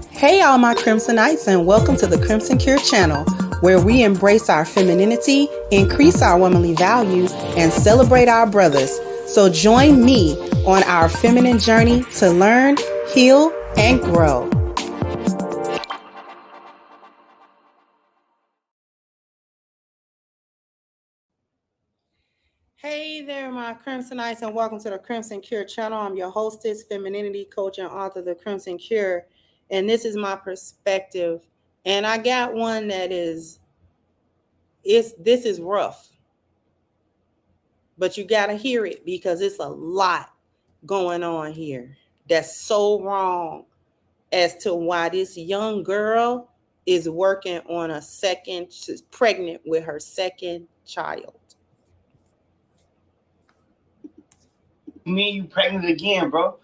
Hey, all my Crimsonites, and welcome to the Crimson Cure channel, where we embrace our femininity, increase our womanly values, and celebrate our brothers. So join me on our feminine journey to learn, heal, and grow. Hey there, my Crimsonites, and welcome to the Crimson Cure channel. I'm your hostess, femininity coach, and author of the Crimson Cure, and this is my perspective. And I got one that this is rough, but you got to hear it because it's a lot going on here that's so wrong as to why this young girl is working on she's pregnant with her second child. Me and you pregnant again, bro.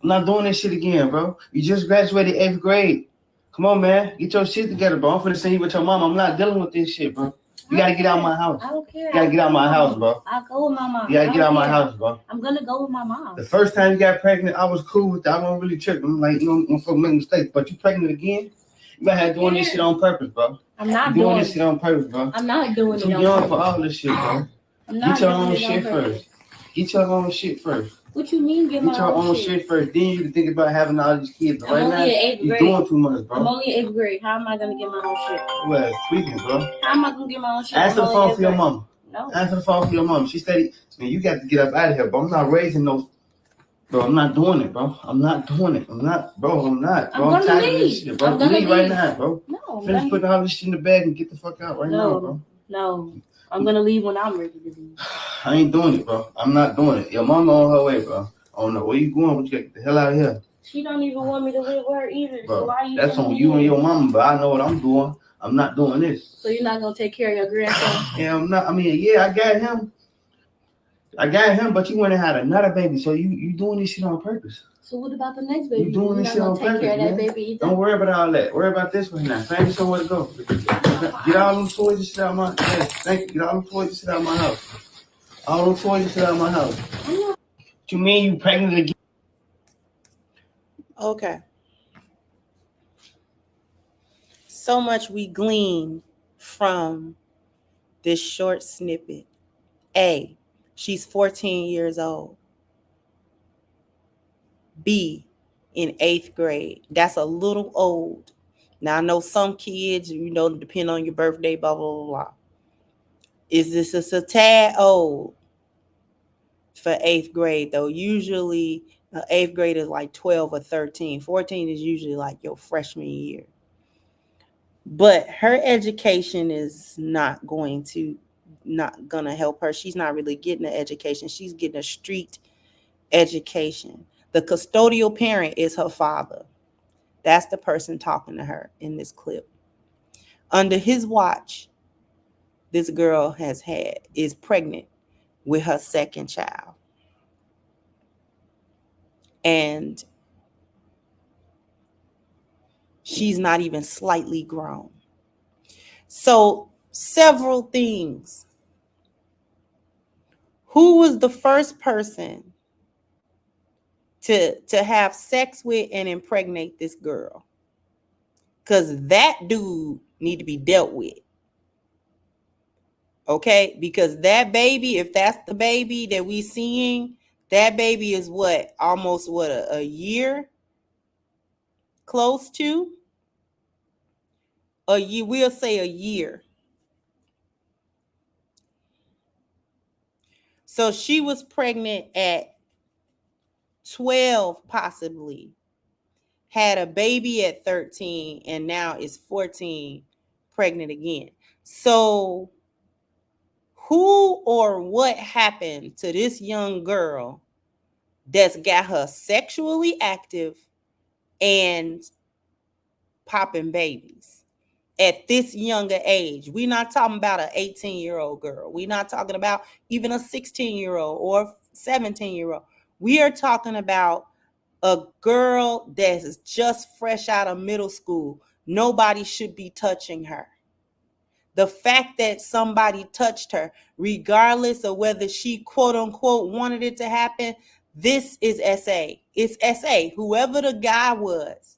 I'm not doing this shit again, bro. You just graduated 8th grade. Come on, man. Get your shit together, bro. I'm finna send you with your mom. I'm not dealing with this shit, bro. You gotta get out of my house. I don't care. You gotta get out of my house, bro. I'll go with my mom. You gotta get out of my house, bro. I'm gonna go with my mom. The first time you got pregnant, I was cool with that. I wasn't really tripping. I'm like, you know, I'm make mistakes. But you pregnant again? You might have doing this shit on purpose, bro. I'm not doing this shit on purpose, bro. I'm not doing it. Too young for all this shit, bro. I'm not Get your own shit first. Get your own shit first. What you mean get my your own shit first? Then you can think about having all these kids. But right now, you're doing too much, bro. I'm only in 8th grade. How am I gonna get my own shit? Well, tweaking, bro. How am I gonna get my own shit? Answer the phone for your mama. No. Answer the phone for your mama. She said, man, you got to get up out of here, bro. I'm not raising those. Bro, I'm not doing it, bro. I'm not doing it. I'm not, bro. I'm not. Bro, I'm tired of this shit, bro. Leave right now, bro. No. Finish putting all this shit in the bag and get the fuck out right now, bro. No. I'm gonna leave when I'm ready to leave. I ain't doing it, bro. I'm not doing it. Your mama on her way, bro. I don't know where you going, but you gotta get the hell out of here. She don't even want me to live with her either. Bro, so why you? That's on you and your mama, but I know what I'm doing. I'm not doing this. So you're not gonna take care of your grandson? Yeah, I'm not. I mean, yeah, I got him, but you went and had another baby, so you doing this shit on purpose. So what about the next baby? You doing this shit on purpose, man. Baby don't worry about all that. Worry about this one now. Find somewhere to go. Get all them toys and shit out of my house. Get all them toys and shit out of my house. All them toys and shit out of my house. What you mean you pregnant again? Okay. So much we glean from this short snippet. A, she's 14 years old. B, in 8th grade. That's a little old. Now, I know some kids, depend on your birthday, blah, blah, blah, blah. Is this a tad old for 8th grade, though? Usually, 8th grade is like 12 or 13. 14 is usually like your freshman year. But her education is not going to help her. She's not really getting an education. She's getting a street education. The custodial parent is her father. That's the person talking to her in this clip. Under his watch, this girl is pregnant with her second child. And she's not even slightly grown. So, several things. Who was the first person to have sex with and impregnate this girl? Because that dude need to be dealt with. Okay? Because that baby, if that's the baby that we seeing, that baby is almost a year? Close to? A year, we'll say a year. So she was pregnant at 12, possibly. Had a baby at 13, and now is 14, pregnant again. So who or what happened to this young girl that's got her sexually active and popping babies at this younger age? We're not talking about an 18-year-old girl. We're not talking about even a 16-year-old or 17-year-old. We are talking about a girl that is just fresh out of middle school. Nobody should be touching her. The fact that somebody touched her, regardless of whether she quote unquote wanted it to happen, this is SA. It's SA. Whoever the guy was,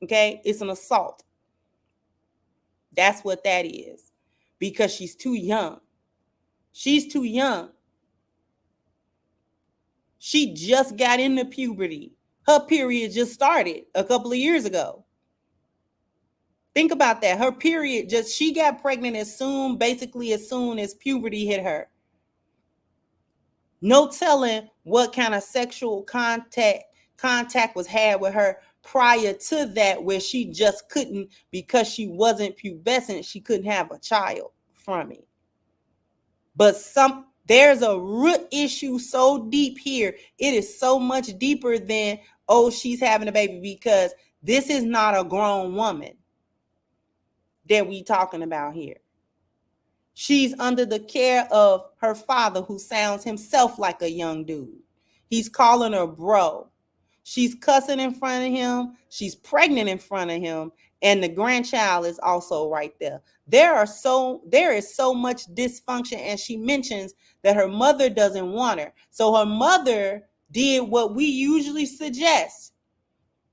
Okay? It's an assault. That's what that is. Because she's too young. She's too young. She just got into puberty. Her period just started a couple of years ago. Think about that. Her period she got pregnant basically as soon as puberty hit her. No telling what kind of sexual contact was had with her prior to that, where she just couldn't, because she wasn't pubescent, she couldn't have a child from it. But there's a root issue so deep here. It is so much deeper than, oh, she's having a baby, because this is not a grown woman that we talking about here. She's under the care of her father, who sounds himself like a young dude. He's calling her bro. She's cussing in front of him. She's pregnant in front of him. And the grandchild is also right there. There is so much dysfunction. And she mentions that her mother doesn't want her. So her mother did what we usually suggest.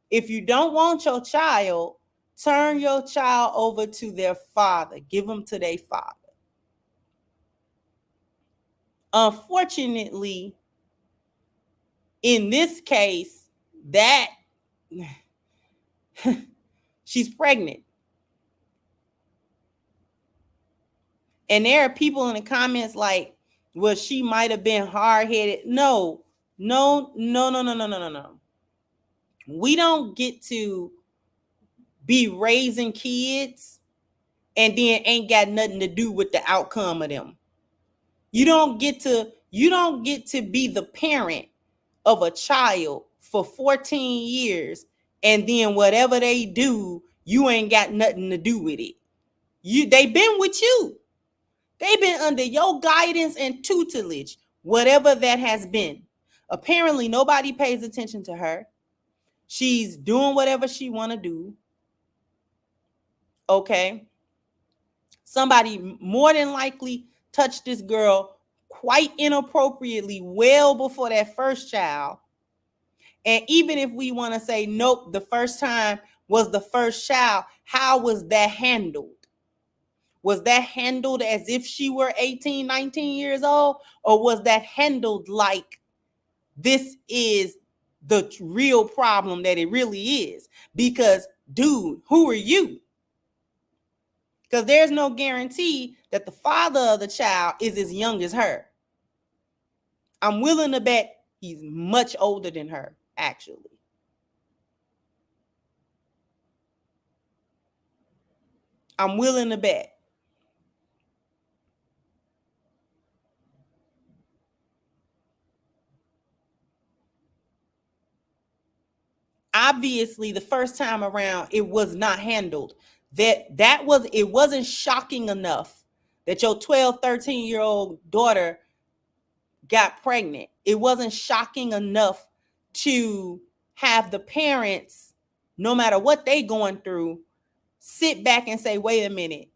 If you don't want your child, turn your child over to their father. Give them to their father. Unfortunately, in this case, that she's pregnant. And there are people in the comments like, well, she might have been hard-headed. No. We don't get to be raising kids and then ain't got nothing to do with the outcome of them. You don't get to be the parent of a child for 14 years and then whatever they do, you ain't got nothing to do with it. They been with you. They've been under your guidance and tutelage, whatever that has been. Apparently, nobody pays attention to her. She's doing whatever she want to do. Okay. Somebody more than likely touched this girl quite inappropriately well before that first child. And even if we want to say, nope, the first time was the first child, how was that handled? Was that handled as if she were 18, 19 years old? Or was that handled like this is the real problem that it really is? Because, dude, who are you? Because there's no guarantee that the father of the child is as young as her. I'm willing to bet he's much older than her, actually. I'm willing to bet. Obviously, the first time around, it was not handled. It wasn't shocking enough that your 12, 13-year-old daughter got pregnant. It wasn't shocking enough to have the parents, no matter what they going through, sit back and say, wait a minute,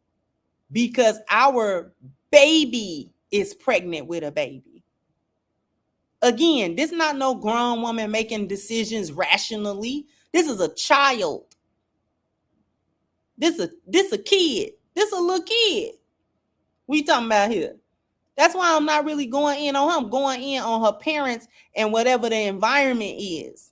because our baby is pregnant with a baby. Again, this is not no grown woman making decisions rationally. This is a child. This a kid. This a little kid. We talking about here. That's why I'm not really going in on her. I'm going in on her parents and whatever the environment is.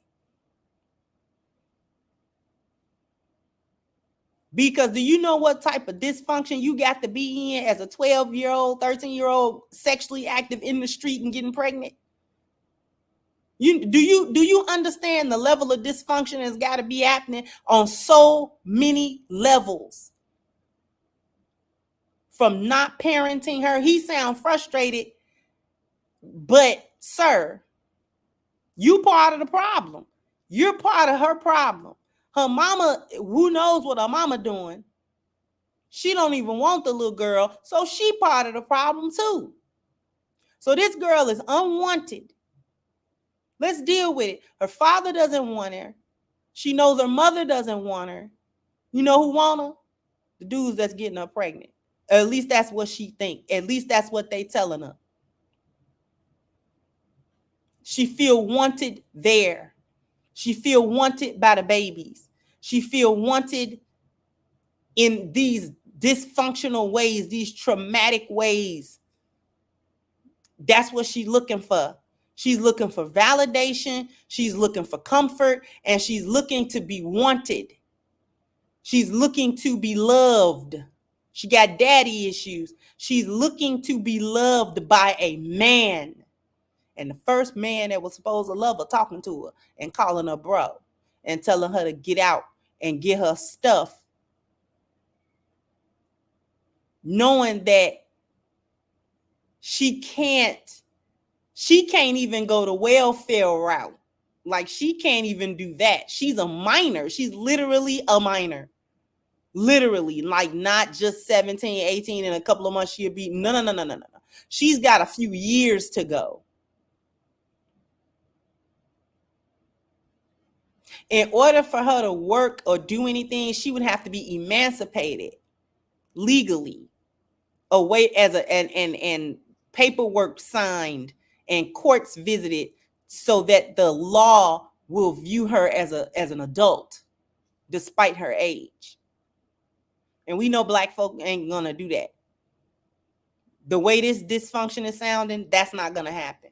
Because do you know what type of dysfunction you got to be in as a 12-year-old, 13-year-old sexually active in the street and getting pregnant? Do you understand the level of dysfunction that's got to be happening on so many levels? From not parenting her, he sounds frustrated, but sir, you part of the problem. You're part of her problem. Her mama, who knows what her mama doing? She don't even want the little girl, so she part of the problem too. So this girl is unwanted. Let's deal with it. Her father doesn't want her. She knows her mother doesn't want her. You know who want her? The dudes that's getting her pregnant. Or at least that's what she think. At least that's what they telling her. She feel wanted there. She feel wanted by the babies. She feel wanted in these dysfunctional ways, these traumatic ways. That's what she's looking for. She's looking for validation. She's looking for comfort, and she's looking to be wanted. She's looking to be loved. She got daddy issues. She's looking to be loved by a man. And the first man that was supposed to love her talking to her and calling her bro and telling her to get out and get her stuff, knowing that she can't even go the welfare route. Like, she can't even do that. She's a minor. She's literally a minor. Literally, like, not just 17, 18, in a couple of months she'll be, no. She's got a few years to go. In order for her to work or do anything, she would have to be emancipated legally, away as a and paperwork signed and courts visited, so that the law will view her as an adult despite her age. And we know black folk ain't gonna do that. The way this dysfunction is sounding, that's not gonna happen.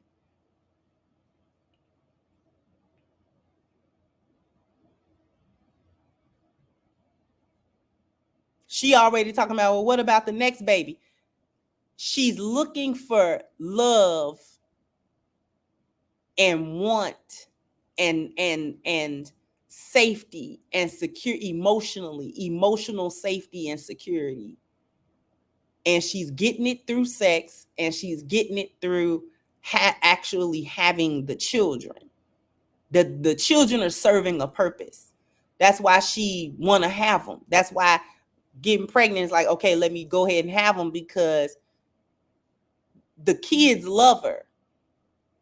She already talking about, well, what about the next baby? She's looking for love and want and safety and secure, emotional safety and security. And she's getting it through sex, and she's getting it through actually having the children. The children are serving a purpose. That's why she want to have them. That's why getting pregnant is like, okay, let me go ahead and have them, because the kids love her.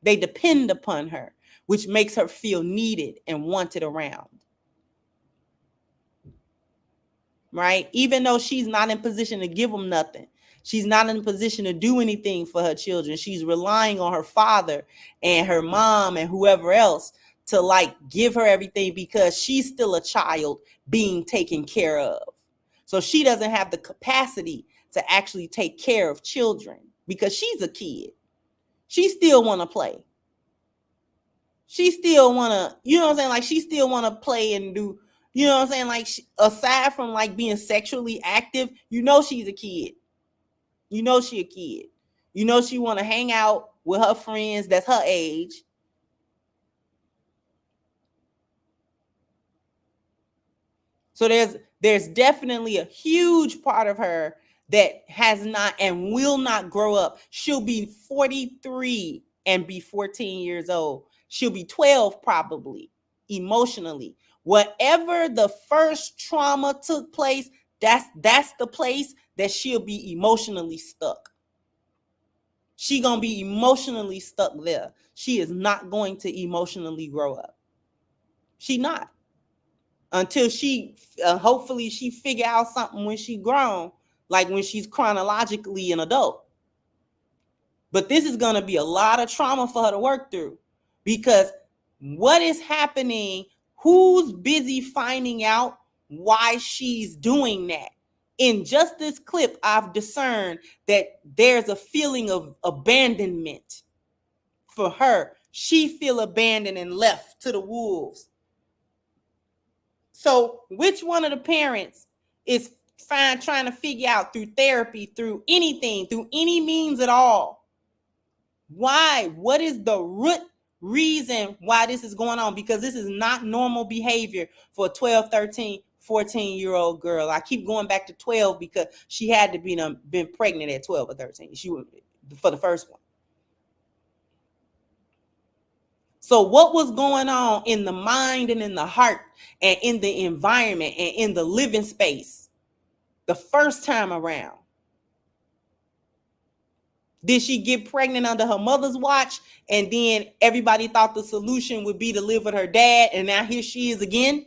They depend upon her, which makes her feel needed and wanted around. Right? Even though she's not in position to give them nothing. She's not in a position to do anything for her children. She's relying on her father and her mom and whoever else to, like, give her everything, because she's still a child being taken care of. So she doesn't have the capacity to actually take care of children, because she's a kid. She still want to play. She still want to, you know what I'm saying? Like, she still want to play and do, you know what I'm saying? Like, aside from, like, being sexually active, you know she's a kid. You know she a kid. You know she want to hang out with her friends that's her age. So there's definitely a huge part of her that has not and will not grow up. She'll be 43 and be 14 years old. She'll be 12 probably, emotionally. Whatever the first trauma took place, that's the place that she'll be emotionally stuck. She gonna be emotionally stuck there. She is not going to emotionally grow up. She not. Until she hopefully she figure out something when she grown, like when she's chronologically an adult. But this is going to be a lot of trauma for her to work through, because what is happening, who's busy finding out why she's doing that? In just this clip, I've discerned that there's a feeling of abandonment for her. She feel abandoned and left to the wolves. So which one of the parents is trying to figure out through therapy, through anything, through any means at all, why? What is the root reason why this is going on? Because this is not normal behavior for a 12, 13, 14-year-old girl. I keep going back to 12 because she had to be been pregnant at 12 or 13. She was for the first one. So what was going on in the mind and in the heart and in the environment and in the living space the first time around? Did she get pregnant under her mother's watch, and then everybody thought the solution would be to live with her dad, and now here she is again?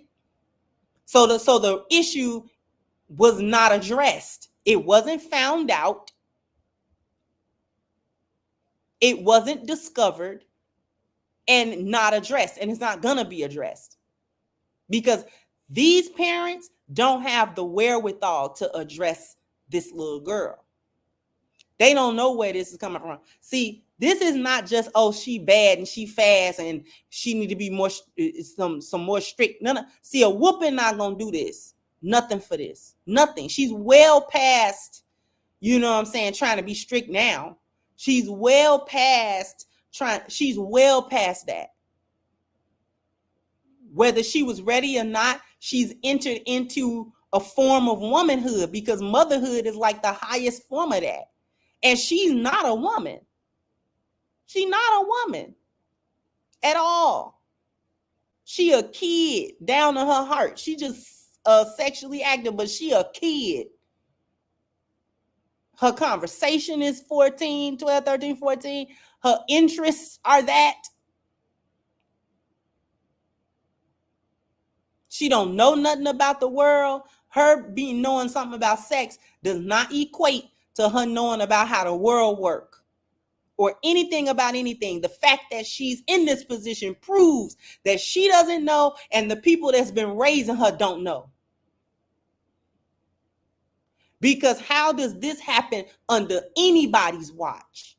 So the issue was not addressed. It wasn't found out. It wasn't discovered and not addressed, and it's not gonna be addressed, because These parents don't have the wherewithal to address this little girl. They don't know where this is coming from. See, this is not just, oh, she bad and she fast and she need to be more some more strict. No. See, a whooping not gonna do this. Nothing for this. Nothing. She's well past, you know what I'm saying, trying to be strict now. She's well past that. Whether she was ready or not, she's entered into a form of womanhood, because motherhood is like the highest form of that. And she's not a woman. She's not a woman at all. She a kid down in her heart. She just sexually active, but she a kid. Her conversation is 14, 12, 13, 14. Her interests are that. She don't know nothing about the world. Her being knowing something about sex does not equate to her knowing about how the world works or anything about anything. The fact that she's in this position proves that she doesn't know, and the people that's been raising her don't know. Because how does this happen under anybody's watch?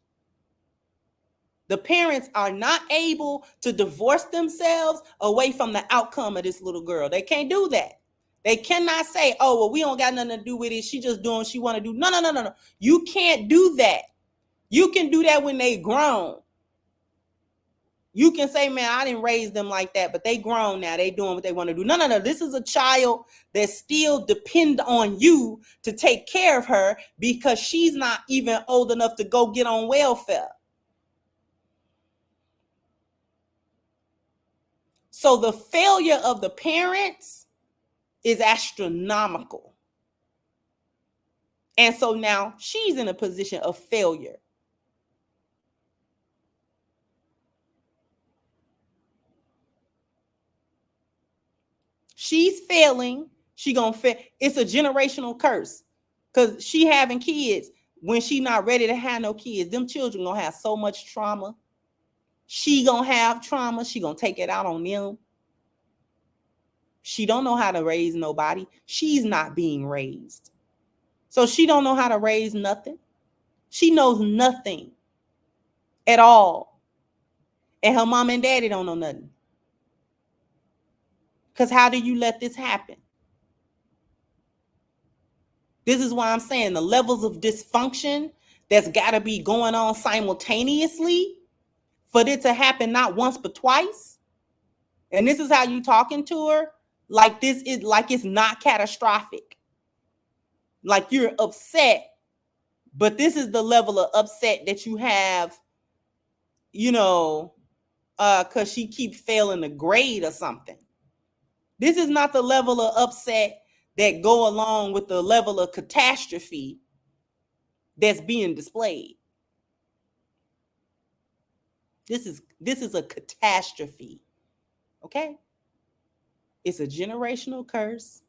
The parents are not able to divorce themselves away from the outcome of this little girl. They can't do that. They cannot say, oh, well, we don't got nothing to do with it. She just doing what she want to do. No. You can't do that. You can do that when they grown. You can say, man, I didn't raise them like that, but they grown now. They doing what they want to do. No. This is a child that still depend on you to take care of her, because she's not even old enough to go get on welfare. So the failure of the parents is astronomical. And so now she's in a position of failure. She's failing. She gonna fail. It's a generational curse, because she having kids when she not ready to have no kids. Them children gonna have so much trauma. She gonna have trauma. She gonna take it out on them. She don't know how to raise nobody. She's not being raised. So she don't know how to raise nothing. She knows nothing at all. And her mom and daddy don't know nothing. Because how do you let this happen? This is why I'm saying the levels of dysfunction that's got to be going on simultaneously for it to happen not once but twice. And this is how you talking to her, like this is like it's not catastrophic. Like you're upset, but this is the level of upset that you have, you know, because she keep failing the grade or something. This is not the level of upset that go along with the level of catastrophe that's being displayed. This is a catastrophe. Okay? It's a generational curse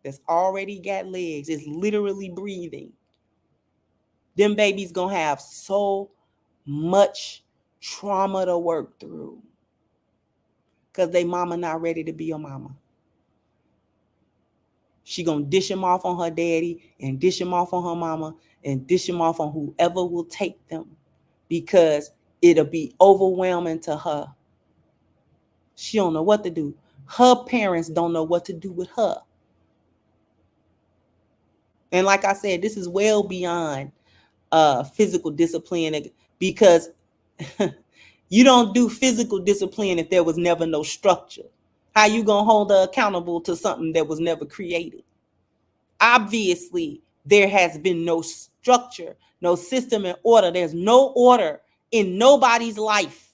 that's already got legs. It's literally breathing. Them babies gonna have so much trauma to work through because they mama not ready to be your mama. She gonna dish him off on her daddy and dish him off on her mama and dish him off on whoever will take them, because it'll be overwhelming to her. She don't know what to do. Her parents don't know what to do with her. And like I said, this is well beyond physical discipline, because you don't do physical discipline if there was never no structure. How you gonna hold her accountable to something that was never created? Obviously, there has been no structure, no system and order. There's no order in nobody's life.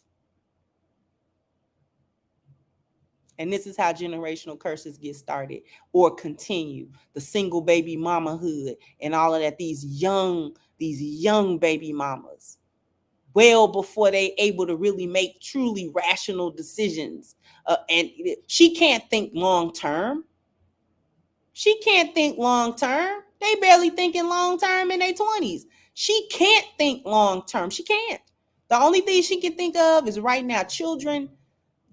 And this is how generational curses get started or continue. The single baby mamahood and all of that. These young baby mamas, well before they able to really make truly rational decisions. And she can't think long term. She can't think long term. They barely thinking long term in their 20s. She can't think long term. She can't. The only thing she can think of is right now. Children,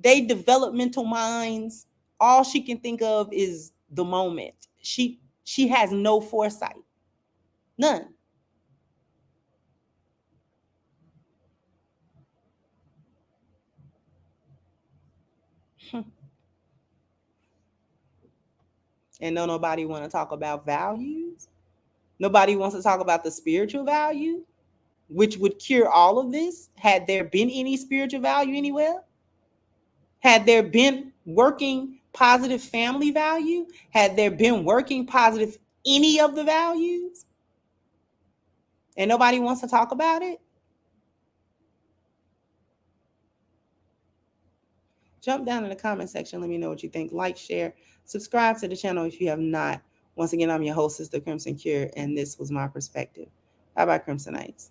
they developmental minds All she can think of is the moment. She has no foresight. None. And no nobody want to talk about values. Nobody wants to talk about the spiritual value, which would cure all of this had there been any spiritual value anywhere. Had there been working positive family value, had there been working positive any of the values, and nobody wants to talk about it. Jump down in the comment section. Let me know what you think. Like, share, subscribe to the channel if you have not. Once again, I'm your host, Sister Crimson Cure, and this was my perspective. Bye bye, Crimsonites.